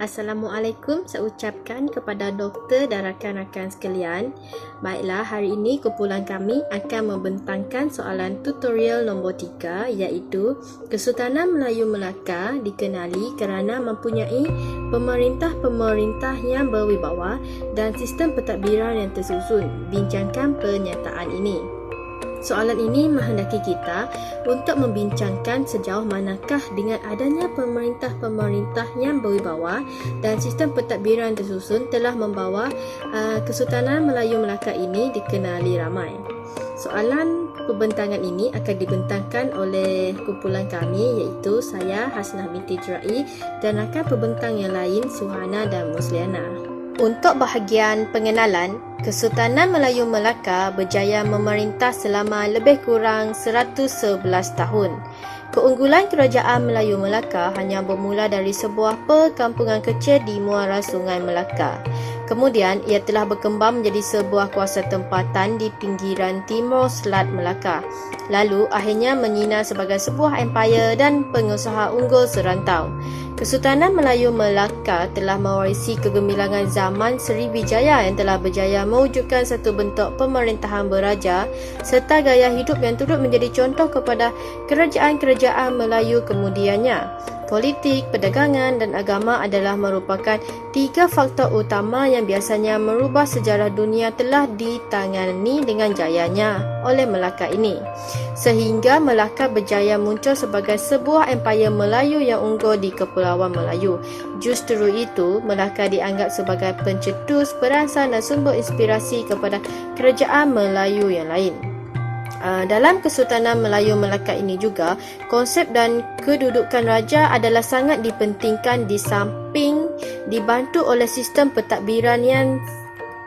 Assalamualaikum saya ucapkan kepada doktor dan rakan-rakan sekalian. Baiklah, hari ini kumpulan kami akan membentangkan soalan tutorial nombor 3 iaitu Kesultanan Melayu Melaka dikenali kerana mempunyai pemerintah-pemerintah yang berwibawa dan sistem pentadbiran yang tersusun. Bincangkan pernyataan ini. Soalan ini menghendaki kita untuk membincangkan sejauh manakah dengan adanya pemerintah-pemerintah yang berwibawa dan sistem pentadbiran tersusun telah membawa Kesultanan Melayu Melaka ini dikenali ramai. Soalan pembentangan ini akan dibentangkan oleh kumpulan kami iaitu saya Hasnah binti Jerai dan rakan pembentang yang lain Suhana dan Musliana. Untuk bahagian pengenalan, Kesultanan Melayu Melaka berjaya memerintah selama lebih kurang 111 tahun. Keunggulan Kerajaan Melayu Melaka hanya bermula dari sebuah perkampungan kecil di muara Sungai Melaka. Kemudian, ia telah berkembang menjadi sebuah kuasa tempatan di pinggiran timur Selat Melaka. Lalu, akhirnya menyinar sebagai sebuah empayar dan pengusaha unggul serantau. Kesultanan Melayu Melaka telah mewarisi kegemilangan zaman Sriwijaya yang telah berjaya mewujudkan satu bentuk pemerintahan beraja serta gaya hidup yang turut menjadi contoh kepada kerajaan-kerajaan Melayu kemudiannya. Politik, perdagangan dan agama adalah merupakan tiga faktor utama yang biasanya merubah sejarah dunia telah ditangani dengan jayanya oleh Melaka ini. Sehingga Melaka berjaya muncul sebagai sebuah empayar Melayu yang unggul di Kepulauan Melayu. Justru itu, Melaka dianggap sebagai pencetus, perangsang dan sumber inspirasi kepada kerajaan Melayu yang lain. Dalam Kesultanan Melayu Melaka ini juga, konsep dan kedudukan raja adalah sangat dipentingkan di samping dibantu oleh sistem pentadbiran yang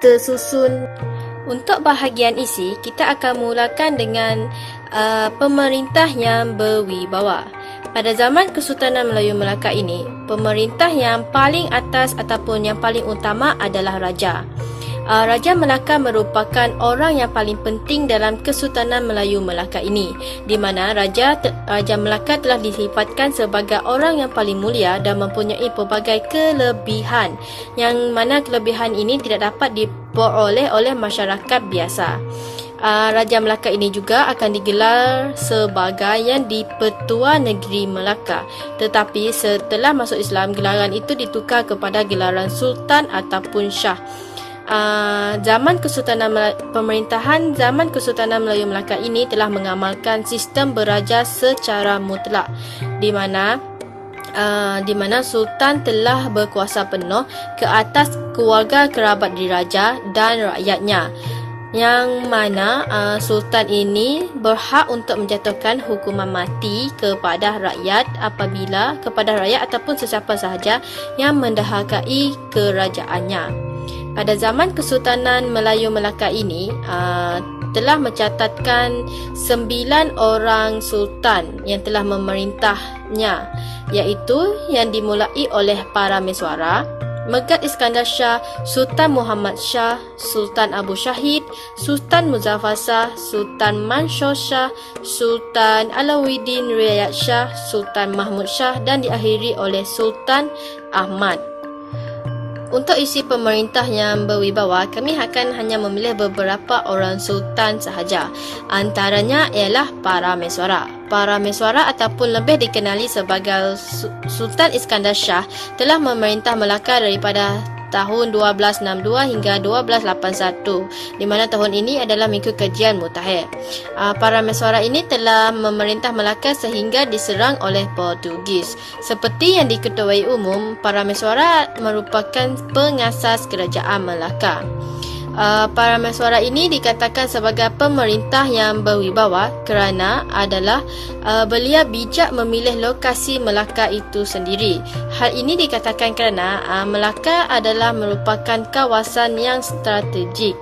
tersusun. Untuk bahagian isi, kita akan mulakan dengan pemerintah yang berwibawa. Pada zaman Kesultanan Melayu Melaka ini, pemerintah yang paling atas ataupun yang paling utama adalah raja. Raja Melaka merupakan orang yang paling penting dalam Kesultanan Melayu Melaka ini, di mana Raja Melaka telah disifatkan sebagai orang yang paling mulia dan mempunyai pelbagai kelebihan, yang mana kelebihan ini tidak dapat diperoleh oleh masyarakat biasa. Raja Melaka ini juga akan digelar sebagai yang di-Pertua Negeri Melaka. Tetapi setelah masuk Islam, gelaran itu ditukar kepada gelaran Sultan ataupun Shah. Pemerintahan zaman Kesultanan Melayu Melaka ini telah mengamalkan sistem beraja secara mutlak, di mana Sultan telah berkuasa penuh ke atas keluarga kerabat diraja dan rakyatnya, yang mana Sultan ini berhak untuk menjatuhkan hukuman mati kepada rakyat ataupun sesiapa sahaja yang mendahakai kerajaannya. Pada zaman Kesultanan Melayu Melaka ini telah mencatatkan 9 orang sultan yang telah memerintahnya, iaitu yang dimulai oleh para Meswara, Megat Iskandar Shah, Sultan Muhammad Shah, Sultan Abu Syahid, Sultan Muzaffar Shah, Sultan Mansur Shah, Sultan Alauddin Riyad Shah, Sultan Mahmud Shah dan diakhiri oleh Sultan Ahmad. Untuk isi pemerintah yang berwibawa, kami akan hanya memilih beberapa orang sultan sahaja. Antaranya ialah para Meswara. Para Meswara ataupun lebih dikenali sebagai Sultan Iskandar Shah telah memerintah Melaka daripada tahun 1262 hingga 1281, di mana tahun ini adalah mengikut kajian mutakhir. Para Meswara ini telah memerintah Melaka sehingga diserang oleh Portugis. Seperti yang diketuai umum, para Meswara merupakan pengasas kerajaan Melaka. Para Meswara ini dikatakan sebagai pemerintah yang berwibawa kerana beliau bijak memilih lokasi Melaka itu sendiri. Hal ini dikatakan kerana Melaka adalah merupakan kawasan yang strategik.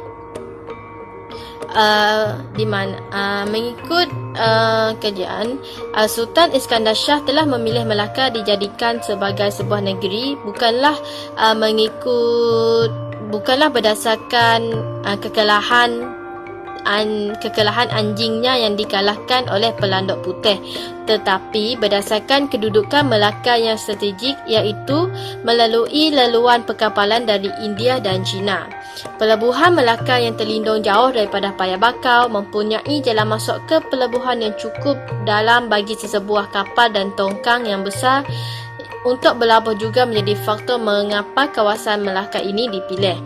Di mana mengikut kajian, Sultan Iskandar Shah telah memilih Melaka dijadikan sebagai sebuah negeri, bukanlah berdasarkan kekalahan kekalahan anjingnya yang dikalahkan oleh pelanduk putih, tetapi berdasarkan kedudukan Melaka yang strategik, iaitu melalui laluan perkapalan dari India dan China. Pelabuhan Melaka yang terlindung jauh daripada payah bakau mempunyai jalan masuk ke pelabuhan yang cukup dalam bagi sesebuah kapal dan tongkang yang besar untuk berlabuh juga menjadi faktor mengapa kawasan Melaka ini dipilih.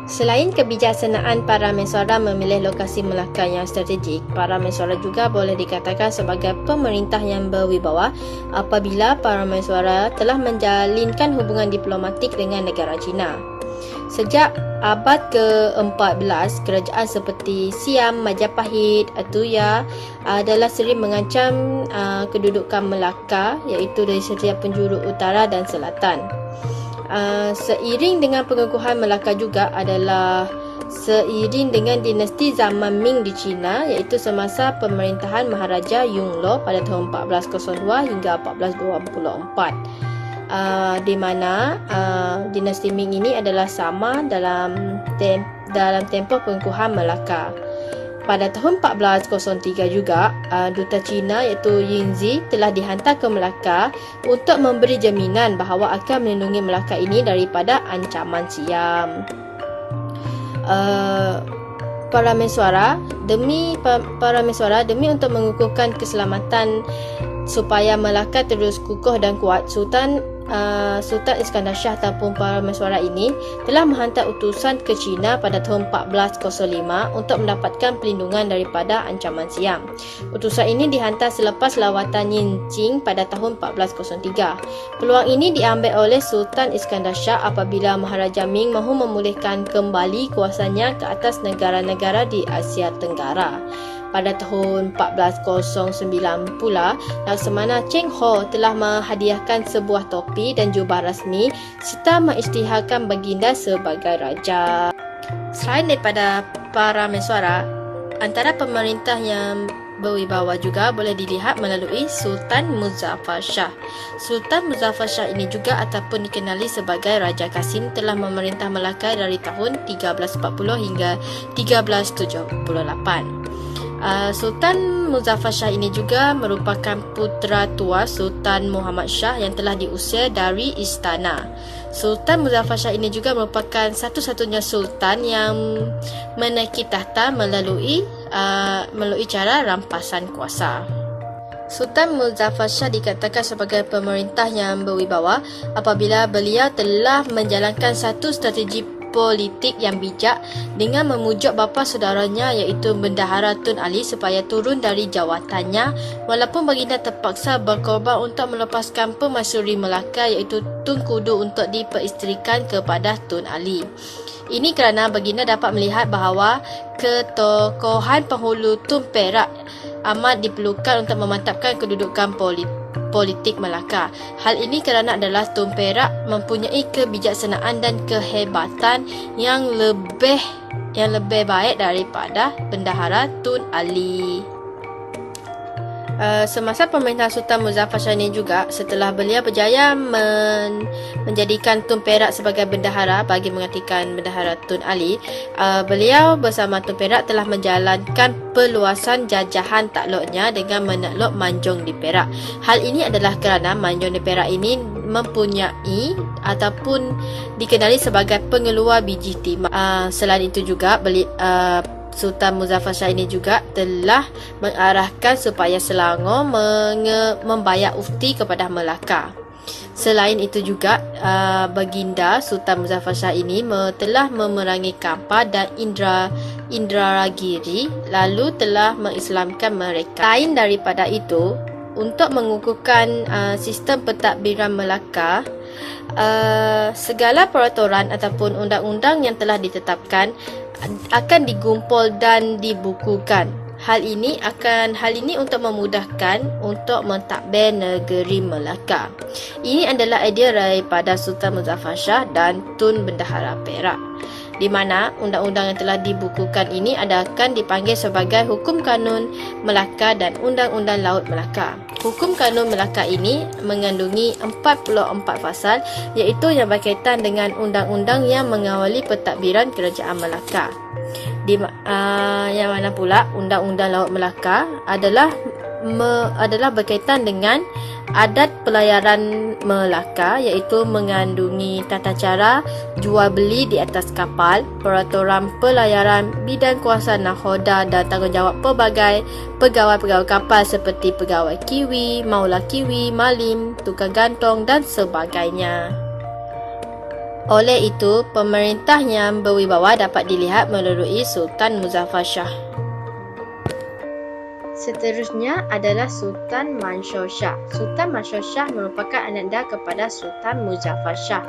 Selain kebijaksanaan para mensuara memilih lokasi Melaka yang strategik, para mensuara juga boleh dikatakan sebagai pemerintah yang berwibawa apabila para mensuara telah menjalinkan hubungan diplomatik dengan negara China. Sejak abad ke-14, kerajaan seperti Siam, Majapahit, Atuya adalah sering mengancam kedudukan Melaka, iaitu dari setiap penjuru utara dan selatan. Seiring dengan pengukuhan Melaka juga adalah seiring dengan dinasti zaman Ming di China, iaitu semasa pemerintahan Maharaja Yongle pada tahun 1402 hingga 1424. Di mana dinasti Ming ini adalah sama dalam tempoh pengukuhan Melaka. Pada tahun 1403 juga, duta Cina iaitu Yingzi telah dihantar ke Melaka untuk memberi jaminan bahawa akan melindungi Melaka ini daripada ancaman Siam. Para mensuara demi untuk mengukuhkan keselamatan supaya Melaka terus kukuh dan kuat, Sultan Iskandar Shah ataupun para mensuara ini telah menghantar utusan ke China pada tahun 1405 untuk mendapatkan perlindungan daripada ancaman Siam. Utusan ini dihantar selepas lawatan Yinqing pada tahun 1403. Peluang ini diambil oleh Sultan Iskandar Shah apabila Maharaja Ming mahu memulihkan kembali kuasanya ke atas negara-negara di Asia Tenggara. Pada tahun 1409 pula, Laksamana Cheng Ho telah menghadiahkan sebuah topi dan jubah rasmi serta mengisytiharkan baginda sebagai raja. Selain daripada para mensuara, antara pemerintah yang berwibawa juga boleh dilihat melalui Sultan Muzaffar Shah. Sultan Muzaffar Shah ini juga ataupun dikenali sebagai Raja Qasim telah memerintah Melaka dari tahun 1340 hingga 1378. Sultan Muzaffar Shah ini juga merupakan putera tua Sultan Muhammad Shah yang telah diusir dari istana. Sultan Muzaffar Shah ini juga merupakan satu-satunya sultan yang menaiki tahta melalui cara rampasan kuasa. Sultan Muzaffar Shah dikatakan sebagai pemerintah yang berwibawa apabila beliau telah menjalankan satu strategi politik yang bijak dengan memujuk bapa saudaranya iaitu Bendahara Tun Ali supaya turun dari jawatannya walaupun baginda terpaksa berkorban untuk melepaskan pemasyuri Melaka iaitu Tun Kudu untuk diperisterikan kepada Tun Ali. Ini kerana baginda dapat melihat bahawa ketokohan penghulu Tun Perak amat diperlukan untuk memantapkan kedudukan politik Melaka. Hal ini kerana adalah Tun Perak mempunyai kebijaksanaan dan kehebatan yang lebih baik daripada Bendahara Tun Ali. Semasa pemerintahan Sultan Muzaffar Shah ini juga, setelah beliau berjaya menjadikan Tun Perak sebagai bendahara bagi menggantikan Bendahara Tun Ali, beliau bersama Tun Perak telah menjalankan perluasan jajahan takluknya dengan menakluk Manjung di Perak. Hal ini adalah kerana Manjung di Perak ini mempunyai ataupun dikenali sebagai pengeluar biji timah. Selain itu juga Sultan Muzaffar Shah ini juga telah mengarahkan supaya Selangor membayar ufti kepada Melaka. Selain itu juga, baginda Sultan Muzaffar Shah ini telah memerangi Kampar dan Indragiri lalu telah mengislamkan mereka. Lain daripada itu, untuk mengukuhkan sistem pentadbiran Melaka, segala peraturan ataupun undang-undang yang telah ditetapkan akan digumpul dan dibukukan. Hal ini untuk memudahkan untuk mentadbir negeri Melaka. Ini adalah idea daripada Sultan Muzaffar Shah dan Tun Bendahara Perak, di mana undang-undang yang telah dibukukan ini akan dipanggil sebagai Hukum Kanun Melaka dan Undang-Undang Laut Melaka. Hukum Kanun Melaka ini mengandungi 44 fasal, iaitu yang berkaitan dengan undang-undang yang mengawali pentadbiran kerajaan Melaka. Yang mana pula Undang-Undang Laut Melaka adalah berkaitan dengan adat pelayaran Melaka, iaitu mengandungi tata cara jual beli di atas kapal, peraturan pelayaran, bidang kuasa nakhoda dan tanggungjawab pelbagai pegawai-pegawai kapal seperti pegawai kiwi, maula kiwi, malim, tukang gantong dan sebagainya. Oleh itu, pemerintah yang berwibawa dapat dilihat melalui Sultan Muzaffar Shah. Seterusnya adalah Sultan Mansur Shah. Sultan Mansur Shah merupakan ananda kepada Sultan Muzaffar Shah.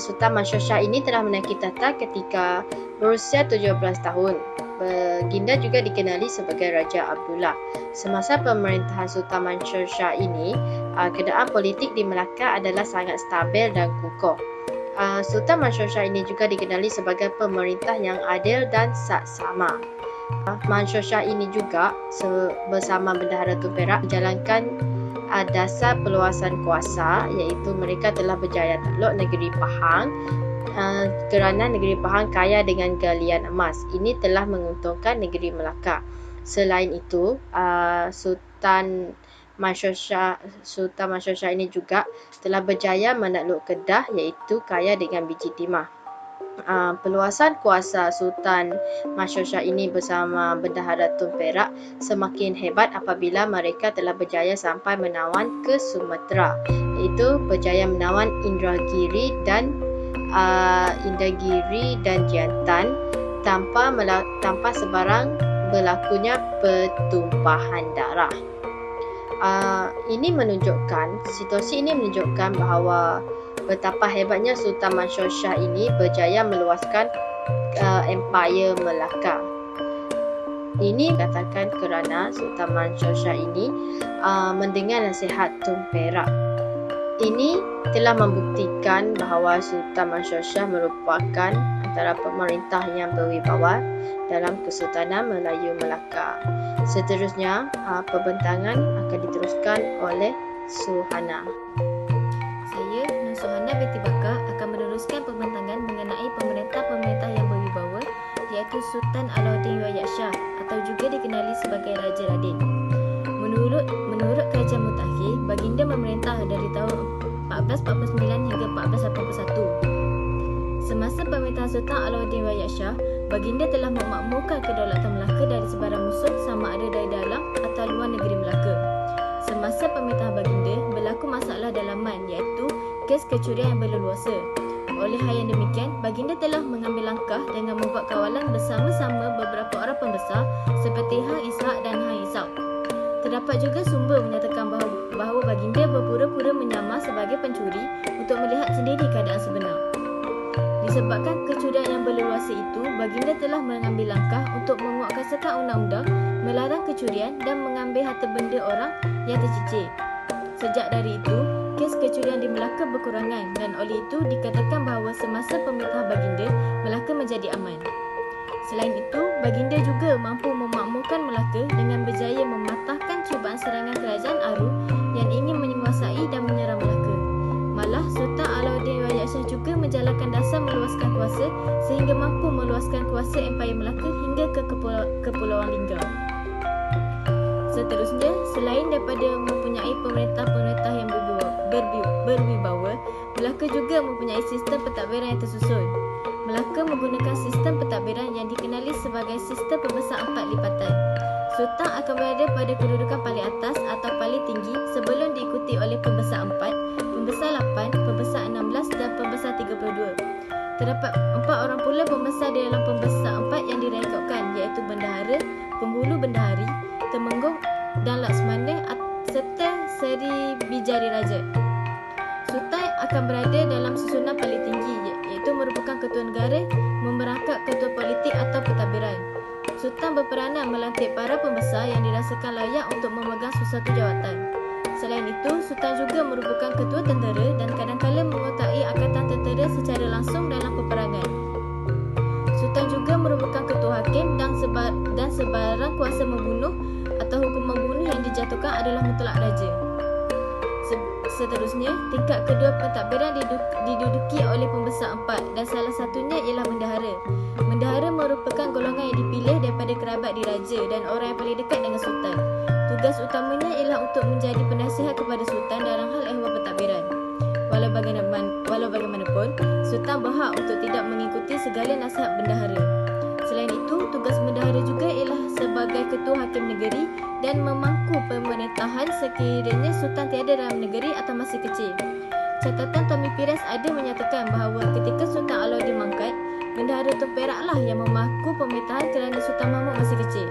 Sultan Mansur Shah ini telah menaiki tahta ketika berusia 17 tahun. Baginda juga dikenali sebagai Raja Abdullah. Semasa pemerintahan Sultan Mansur Shah ini, keadaan politik di Melaka adalah sangat stabil dan kukuh. Sultan Mansur Shah ini juga dikenali sebagai pemerintah yang adil dan saksama. Mansur Shah ini juga bersama Bendahara Tun Perak menjalankan dasar perluasan kuasa, iaitu mereka telah berjaya takluk negeri Pahang kerana negeri Pahang kaya dengan galian emas. Ini telah menguntungkan negeri Melaka. Selain itu, Sultan Mansur Shah ini juga telah berjaya menakluk Kedah, iaitu kaya dengan biji timah. Perluasan kuasa Sultan Mansur Shah ini bersama Bendahara Tun Perak semakin hebat apabila mereka telah berjaya sampai menawan ke Sumatera, iaitu berjaya menawan Indragiri dan Jantan tanpa sebarang berlakunya pertumpahan darah. Situasi ini menunjukkan bahawa betapa hebatnya Sultan Mansur Shah ini berjaya meluaskan empayar Melaka. Ini dikatakan kerana Sultan Mansur Shah ini mendengar nasihat Tun Perak. Ini telah membuktikan bahawa Sultan Mansur Shah merupakan antara pemerintah yang berwibawa dalam Kesultanan Melayu Melaka. Seterusnya, perbentangan akan diteruskan oleh Suhana. Saya, Suhana binti Bakar, akan meneruskan pembentangan mengenai pemerintah-pemerintah yang berwibawa, iaitu Sultan Alauddin Wayak Shah atau juga dikenali sebagai Raja Radin. Menurut Kerajaan Mutakhir, baginda memerintah dari tahun 1449 hingga 1481. Semasa pemerintahan Sultan Alauddin Wayak Shah, baginda telah memakmurkan kedaulatan Melaka dari sebarang musuh sama ada dari dalam atau luar negeri Melaka. Semasa pemerintahan baginda, berlaku masalah dalaman iaitu kes kecurian yang berleluasa. Oleh hal yang demikian, baginda telah mengambil langkah dengan membuat kawalan bersama-sama beberapa orang pembesar seperti Hang Ishaq dan Hang Ishaq. Terdapat juga sumber menyatakan bahawa baginda berpura-pura menyamar sebagai pencuri untuk melihat sendiri keadaan sebenar. Disebabkan kecurian yang berleluasa itu, baginda telah mengambil langkah untuk menguatkuasakan undang-undang melarang kecurian dan mengambil harta benda orang yang tercicir. Sejak dari itu, kes kecurian di Melaka berkurangan dan oleh itu dikatakan bahawa semasa pemerintahan baginda, Melaka menjadi aman. Selain itu, baginda juga mampu memakmurkan Melaka dengan berjaya mematahkan cubaan serangan kerajaan Aru yang ingin menguasai dan menyerang Melaka. Malah, Sultan Alauddin Wayak Shah juga menjalankan dasar meluaskan kuasa sehingga mampu meluaskan kuasa empayar Melaka hingga ke Kepulauan Lingga. Seterusnya, selain daripada mempunyai pemerintah-pemerintah yang berwibawa, Melaka juga mempunyai sistem pentadbiran yang tersusun. Melaka menggunakan sistem pentadbiran yang dikenali sebagai sistem pembesar 4 lipatan. Sultan akan berada pada kedudukan paling atas atau paling tinggi sebelum diikuti oleh pembesar 4, pembesar 8, pembesar 16 dan pembesar 32. Terdapat 4 orang pula pembesar di dalam pembesar 4 yang direkodkan, iaitu Bendahara, Penghulu Bendahari, Temenggung dan Laksmana serta Seri Bijari Raja. Sultan akan berada dalam susunan paling tinggi, iaitu merupakan ketua negara, memerangkap ketua politik atau pentadbiran. Sultan berperanan melantik para pembesar yang dirasakan layak untuk memegang sesuatu jawatan. Selain itu, Sultan juga merupakan ketua tentera dan kadang-kadang mengotai angkatan tentera secara langsung dalam peperangan. Sultan juga merupakan ketua hakim dan sebarang kuasa membunuh atau hukum membunuh yang dijatuhkan adalah mutlak raja. seterusnya, tingkat kedua pentadbiran diduduki oleh pembesar 4 dan salah satunya ialah bendahara. Bendahara merupakan golongan yang dipilih daripada kerabat diraja dan orang yang paling dekat dengan sultan. Tugas utamanya ialah untuk menjadi penasihat kepada sultan dalam hal ehwal pentadbiran. Walau bagaimanapun, sultan berhak untuk tidak mengikuti segala nasihat bendahara. Selain itu, tugas bendahara juga ialah sebagai ketua hakim negeri dan memangku pemerintahan sekiranya sultan tiada dalam negeri atau masih kecil. Catatan Tommy Pires ada menyatakan bahawa ketika Sultan Alauddin mangkat, bendahara Tun Peraklah yang memangku pemerintahan kerana Sultan Mahmud masih kecil.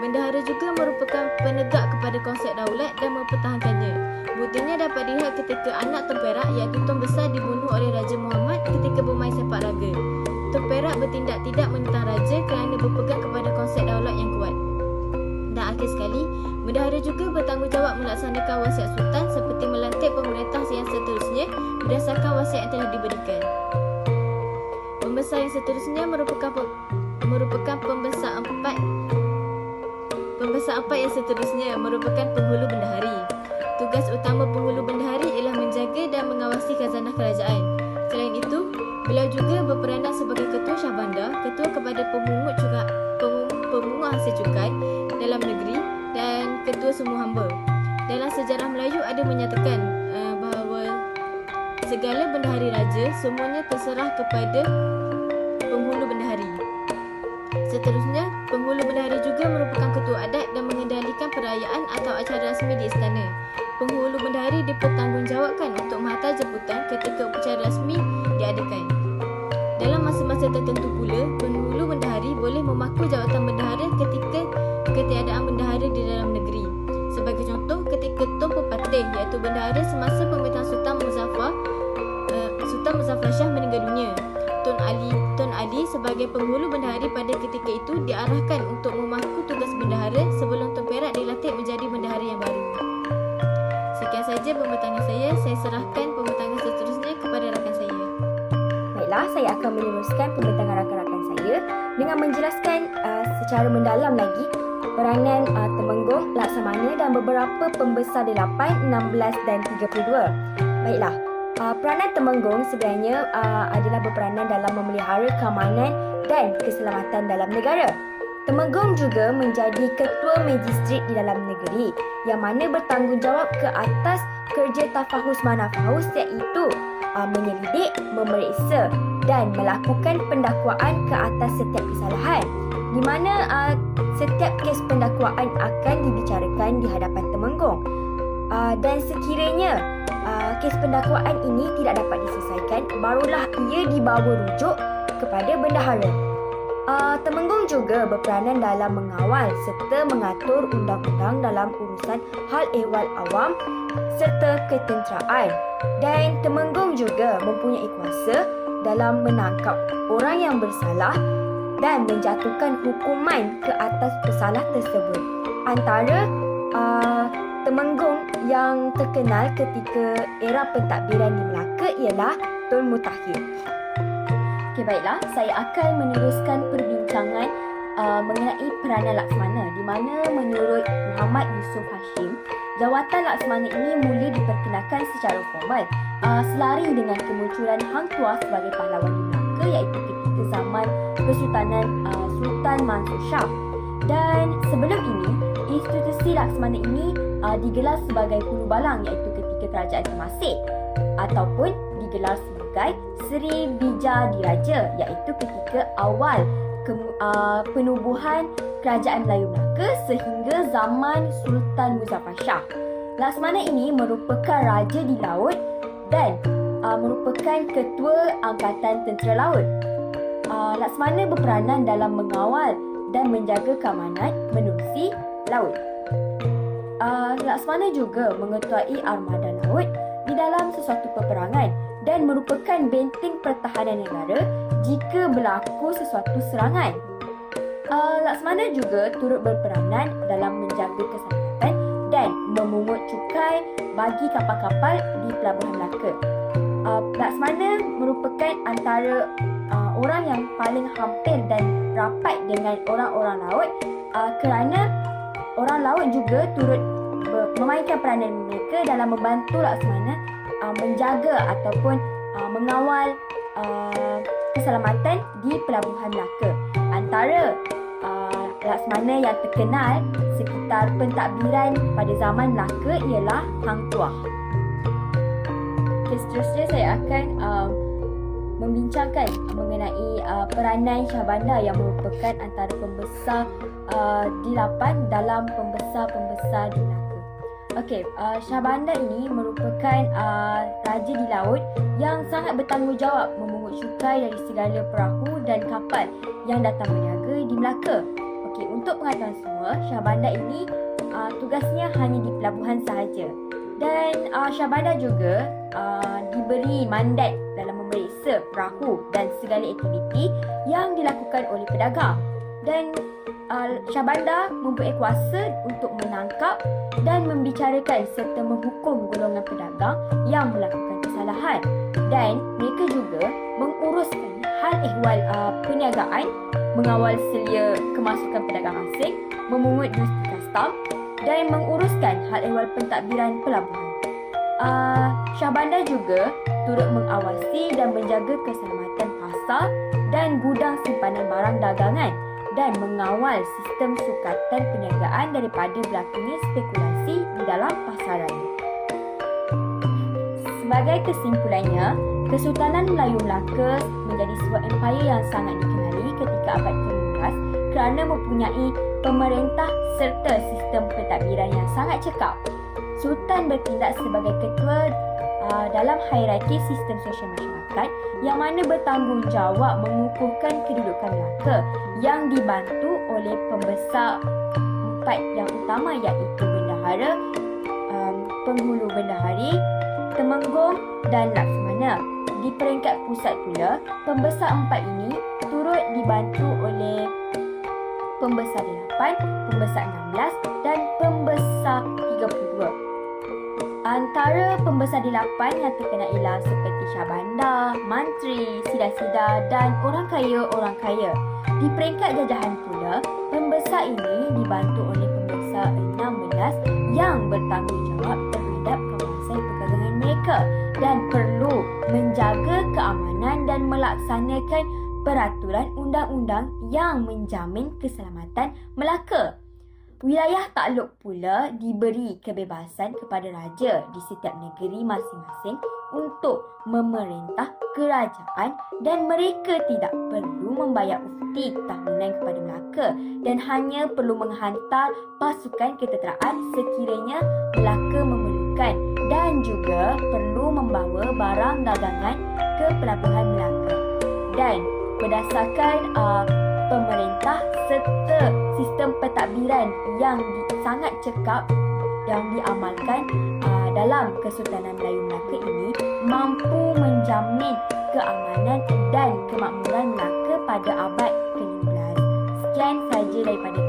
Bendahara juga merupakan penegak kepada konsep daulat dan mempertahankannya. Buktinya dapat dilihat ketika anak Tun Perak iaitu Tun Besar dibunuh oleh Raja Muhammad ketika bermain sepak raga. Tun Perak bertindak tidak menentang raja kerana berpegang kepada konsep daulat yang kuat. Dan akhir sekali, bendahara juga bertanggungjawab melaksanakan wasiat sultan seperti melantik pemerintah yang seterusnya berdasarkan wasiat yang telah diberikan. Pembesar yang seterusnya merupakan pembesar empat yang seterusnya merupakan penghulu bendahari. Tugas utama penghulu bendahari ialah menjaga dan mengawasi khazanah kerajaan. Selain itu, beliau juga berperanan sebagai ketua Shah Bandar, ketua kepada pemungut hasil cukai dalam negeri dan ketua semua hamba. Dalam sejarah Melayu ada menyatakan bahawa segala bendahari raja semuanya terserah kepada penghulu bendahari. Seterusnya, penghulu bendahari juga merupakan ketua adat dan mengendalikan perayaan atau acara rasmi di istana. Penghulu bendahari dipertanggungjawabkan untuk menghantar jemputan ketika upacara rasmi diadakan. Dalam masa-masa tertentu pula, penghulu bendahari boleh memaku jawatan bendahara ketika ketiadaan bendahara di dalam negeri. Sebagai contoh, ketika Tunku Patih iaitu bendahara semasa pemerintahan Sultan Muzaffar Shah meninggal dunia. Tun Ali sebagai penghulu bendahari pada ketika itu diarahkan untuk memaku tugas bendahara sebelum Tun Perak dilantik menjadi bendahara yang baru. Sekian saja pembincangan saya serahkan pembincangan seterusnya kepada rakan saya. Baiklah, saya akan meneruskan pembincangan rakan-rakan saya dengan menjelaskan secara mendalam lagi peranan Temenggung, Laksamana dan beberapa pembesar 8, 16 dan 32. Baiklah, peranan Temenggung sebenarnya adalah berperanan dalam memelihara keamanan dan keselamatan dalam negara. Temenggung juga menjadi ketua magistrat di dalam negeri yang mana bertanggungjawab ke atas kerja tafahus manafahus iaitu menyelidik, memeriksa dan melakukan pendakwaan ke atas setiap kesalahan di mana setiap kes pendakwaan akan dibicarakan di hadapan Temenggung. Dan sekiranya kes pendakwaan ini tidak dapat diselesaikan, barulah ia dibawa rujuk kepada bendahara. Temenggung juga berperanan dalam mengawal serta mengatur undang-undang dalam urusan hal ehwal awam serta ketenteraan. Dan Temenggung juga mempunyai kuasa dalam menangkap orang yang bersalah dan menjatuhkan hukuman ke atas pesalah tersebut. Antara Temenggung yang terkenal ketika era pentadbiran di Melaka ialah Tun Mutahhir. Okey, baiklah, saya akan meneruskan perbincangan mengenai peranan Laksamana di mana menurut Muhammad Yusof Hashim, jawatan Laksamana ini mula diperkenalkan secara formal selari dengan kemunculan Hang Tuah sebagai pahlawan di Melaka iaitu ketika zaman Kesultanan Sultan Mansur Shah. Dan sebelum ini, institusi Laksamana ini digelar sebagai Hulu Balang iaitu ketika kerajaan Temasek ataupun digelar sebagai Seri Bijadiraja iaitu ketika awal penubuhan kerajaan Melayu Melaka sehingga zaman Sultan Muzaffar Shah. Laksamana ini merupakan raja di laut dan merupakan ketua Angkatan Tentera Laut. Laksamana berperanan dalam mengawal dan menjaga keamanan menerusi laut. Laksamana juga mengetuai armada laut di dalam sesuatu peperangan dan merupakan benteng pertahanan negara jika berlaku sesuatu serangan. Laksamana juga turut berperanan dalam menjaga keselamatan dan memungut cukai bagi kapal-kapal di Pelabuhan Melaka. Laksamana merupakan antara orang yang paling hampir dan rapat dengan orang-orang laut kerana orang laut juga turut memainkan peranan mereka Melaka dalam membantu Laksamana menjaga ataupun mengawal keselamatan di Pelabuhan Melaka. Antara Laksamana yang terkenal sekitar pentadbiran pada zaman Melaka ialah Hang Tuah. Seterusnya saya akan membincangkan mengenai peranan Shah Bandar yang merupakan antara pembesar D8 dalam pembesar-pembesar di Melaka. Okey, Shah Bandar ini merupakan raja di laut yang sangat bertanggungjawab memungut cukai dari segala perahu dan kapal yang datang berniaga di Melaka. Okey, untuk pengetahuan semua, Shah Bandar ini tugasnya hanya di pelabuhan sahaja. Dan Shah Bandar juga diberi mandat dalam memeriksa perahu dan segala aktiviti yang dilakukan oleh pedagang. Dan Shah Bandar mempunyai kuasa untuk menangkap dan membicarakan serta menghukum golongan pedagang yang melakukan kesalahan. Dan mereka juga menguruskan hal ehwal perniagaan, mengawal selia kemasukan pedagang asing, memungut duit kastam dan menguruskan hal ehwal pentadbiran pelabuhan. Shah Bandar juga turut mengawasi dan menjaga keselamatan pasar dan gudang simpanan barang dagangan dan mengawal sistem sukatan perniagaan daripada berlakunya spekulasi di dalam pasaran. Sebagai kesimpulannya, Kesultanan Melayu Melaka menjadi sebuah empayar yang sangat dikenali ketika abad ke-15 kerana mempunyai pemerintah serta sistem pentadbiran yang sangat cekap. Sultan bertindak sebagai ketua dalam hierarki sistem sosial masyarakat yang mana bertanggungjawab mengukuhkan kedudukan Melaka yang dibantu oleh pembesar empat yang utama iaitu Bendahara, Penghulu Bendahari, Temenggung dan Laksamana. Di peringkat pusat pula, pembesar empat ini turut dibantu oleh Pembesar 8, Pembesar 16 dan Pembesar 32. Antara Pembesar 8 yang terkenal ialah seperti Shah Bandar, Mantri, Sida-Sida dan orang kaya. Di peringkat jajahan pula, pembesar ini dibantu oleh Pembesar 16 yang bertanggungjawab terhadap kawasan perdagangan mereka dan perlu menjaga keamanan dan melaksanakan peraturan undang-undang yang menjamin keselamatan Melaka. Wilayah takluk pula diberi kebebasan kepada raja di setiap negeri masing-masing untuk memerintah kerajaan dan mereka tidak perlu membayar upeti tahunan kepada Melaka dan hanya perlu menghantar pasukan ketenteraan sekiranya Melaka memerlukan dan juga perlu membawa barang dagangan ke pelabuhan Melaka. Dan berdasarkan pemerintah serta sistem pentadbiran yang sangat cekap yang diamalkan dalam Kesultanan Melayu Melaka ini mampu menjamin keamanan dan kemakmuran Melaka pada abad ke-15. Sekian sahaja daripada